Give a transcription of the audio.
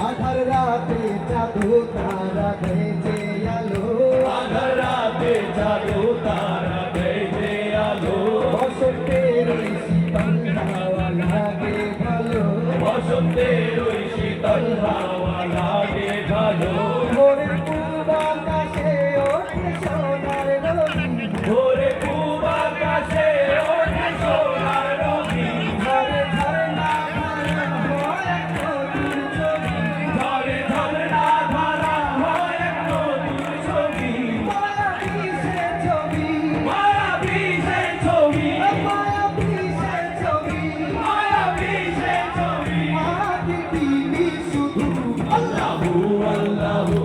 আধার রাতে জাদু তারা ভেজে আলো, আধার রাতে জাদু তারা ভেজে আলো, বসন্তের ওই শীতল হাওয়া লাগে ভালো, বসন্তের ওই শীতল হাওয়া লাগে ভালো, ভোরের পূর্ব আকাশে ওঠে সোনার রঙিন, ভোরে পূব আকাশে ওঠে সোনার রঙিন, ঝরে ঝরনা ধারা হয় এক নতুন ছবি, ঝরে ঝরনা ধারা হয় এক নতুন ছবি, মায়াবী সে ছবি, মায়াবী সে ছবি, মায়াবী সে ছবি, মায়াবী সে ছবি। পৃথিবী শুধু আল্লাহু আল্লাহু